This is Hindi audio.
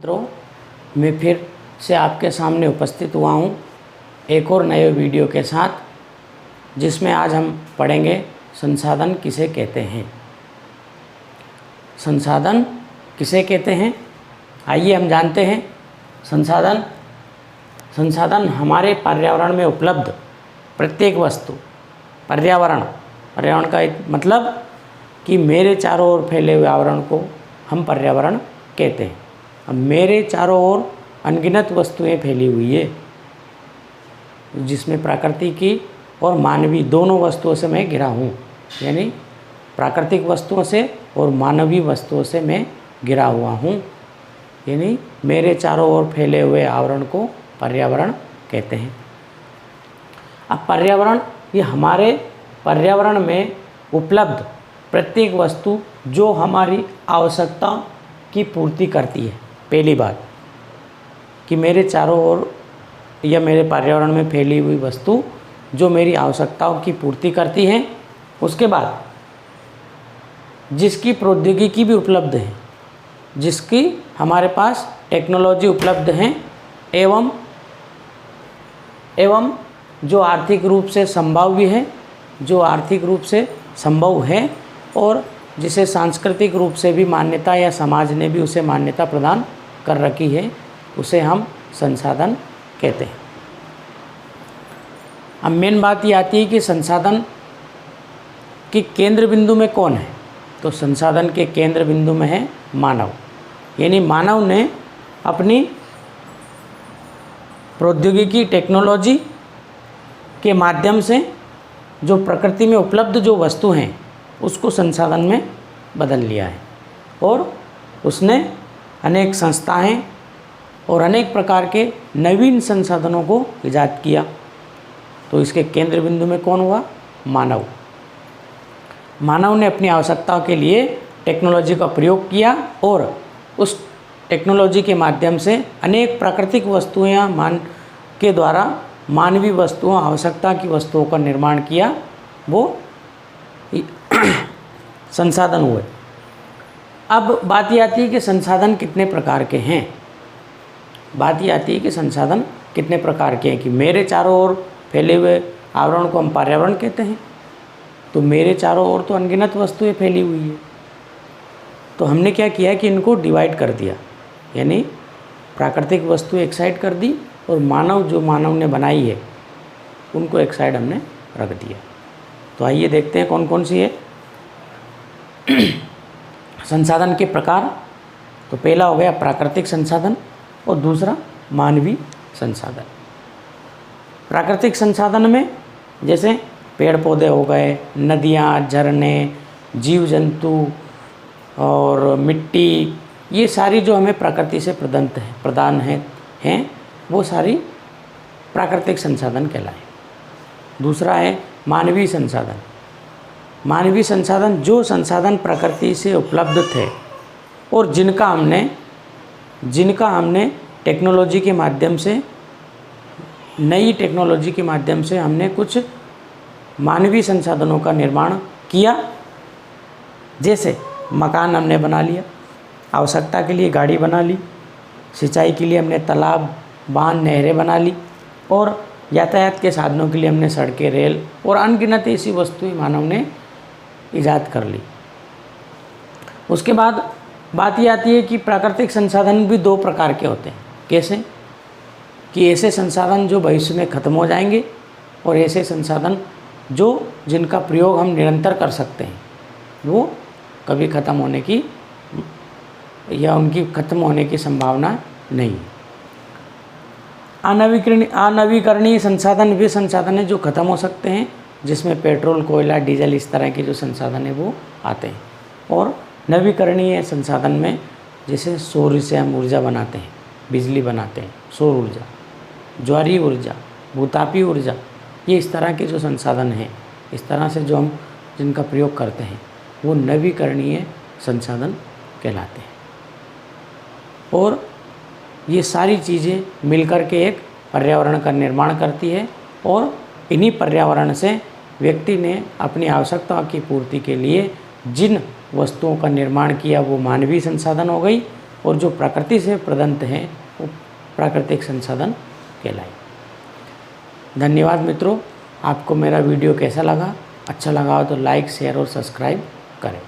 मित्रों, मैं फिर से आपके सामने उपस्थित हुआ हूँ एक और नए वीडियो के साथ, जिसमें आज हम पढ़ेंगे संसाधन किसे कहते हैं। संसाधन किसे कहते हैं, आइए हम जानते हैं। संसाधन हमारे पर्यावरण में उपलब्ध प्रत्येक वस्तु, पर्यावरण का एक मतलब कि मेरे चारों ओर फैले हुए आवरण को हम पर्यावरण कहते हैं। अब मेरे चारों ओर अनगिनत वस्तुएं फैली हुई है, जिसमें प्राकृतिक की और मानवीय दोनों वस्तुओं से मैं घिरा हूँ, यानी प्राकृतिक वस्तुओं से और मानवीय वस्तुओं से मैं घिरा हुआ हूँ, यानी मेरे चारों ओर फैले हुए आवरण को पर्यावरण कहते हैं। अब पर्यावरण, ये हमारे पर्यावरण में उपलब्ध प्रत्येक वस्तु जो हमारी आवश्यकता की पूर्ति करती है। पहली बात कि मेरे चारों ओर या मेरे पर्यावरण में फैली हुई वस्तु जो मेरी आवश्यकताओं की पूर्ति करती है। उसके बाद जिसकी प्रौद्योगिकी भी उपलब्ध है, जिसकी हमारे पास टेक्नोलॉजी उपलब्ध है, एवं जो आर्थिक रूप से संभव है और जिसे सांस्कृतिक रूप से भी मान्यता या समाज ने भी उसे मान्यता प्रदान कर रखी है, उसे हम संसाधन कहते हैं। अब मेन बात ये आती है कि संसाधन के केंद्र बिंदु में कौन है। तो संसाधन के केंद्र बिंदु में है मानव, यानी मानव ने अपनी प्रौद्योगिकी टेक्नोलॉजी के माध्यम से जो प्रकृति में उपलब्ध जो वस्तु हैं उसको संसाधन में बदल लिया है, और उसने अनेक संस्थाएं और अनेक प्रकार के नवीन संसाधनों को ईजाद किया। तो इसके केंद्र बिंदु में कौन हुआ? मानव ने अपनी आवश्यकताओं के लिए टेक्नोलॉजी का प्रयोग किया और उस टेक्नोलॉजी के माध्यम से अनेक प्राकृतिक वस्तुएं के द्वारा मानवीय वस्तुओं, आवश्यकता की वस्तुओं का निर्माण किया, वो संसाधन हुए। अब बात ये आती है कि संसाधन कितने प्रकार के हैं। कि मेरे चारों ओर फैले हुए आवरण को हम पर्यावरण कहते हैं। तो मेरे चारों ओर तो अनगिनत वस्तुएं फैली हुई है, तो हमने क्या किया कि इनको डिवाइड कर दिया, यानी प्राकृतिक वस्तु एक साइड कर दी और मानव ने बनाई है उनको एक साइड हमने रख दिया। तो आइए देखते हैं कौन कौन सी है संसाधन के प्रकार। तो पहला हो गया प्राकृतिक संसाधन और दूसरा मानवीय संसाधन। प्राकृतिक संसाधन में जैसे पेड़ पौधे हो गए, नदियाँ, झरने, जीव जंतु और मिट्टी, ये सारी जो हमें प्रकृति से प्रदान हैं वो सारी प्राकृतिक संसाधन कहलाए। दूसरा है मानवीय संसाधन, जो संसाधन प्रकृति से उपलब्ध थे और जिनका हमने टेक्नोलॉजी के माध्यम से, नई टेक्नोलॉजी के माध्यम से हमने कुछ मानवीय संसाधनों का निर्माण किया। जैसे मकान हमने बना लिया, आवश्यकता के लिए गाड़ी बना ली, सिंचाई के लिए हमने तालाब, बांध, नहरें बना ली, और यातायात के साधनों के लिए हमने सड़कें, रेल और अनगिनत ऐसी वस्तुएं मानव ने ईजाद कर ली। उसके बाद बात ये आती है कि प्राकृतिक संसाधन भी दो प्रकार के होते हैं। कैसे? कि ऐसे संसाधन जो भविष्य में ख़त्म हो जाएंगे और ऐसे संसाधन जिनका प्रयोग हम निरंतर कर सकते हैं, वो कभी ख़त्म होने की या उनकी ख़त्म होने की संभावना नहीं। अनवीकरणीय संसाधन वे संसाधन हैं जो ख़त्म हो सकते हैं, जिसमें पेट्रोल, कोयला, डीजल, इस तरह के जो संसाधन हैं वो आते हैं। और नवीकरणीय संसाधन में जैसे सौर से हम ऊर्जा बनाते हैं, बिजली बनाते हैं, सौर ऊर्जा, ज्वारीय ऊर्जा, भूतापीय ऊर्जा, ये इस तरह के जो संसाधन हैं, इस तरह से जो हम जिनका प्रयोग करते हैं वो नवीकरणीय संसाधन कहलाते हैं। और ये सारी चीज़ें मिलकर के एक पर्यावरण का निर्माण करती है, और इन्हीं पर्यावरण से व्यक्ति ने अपनी आवश्यकताओं की पूर्ति के लिए जिन वस्तुओं का निर्माण किया वो मानवीय संसाधन हो गई, और जो प्रकृति से प्रदत्त हैं वो प्राकृतिक संसाधन कहलाए। धन्यवाद मित्रों। आपको मेरा वीडियो कैसा लगा? अच्छा लगा हो तो लाइक, शेयर और सब्सक्राइब करें।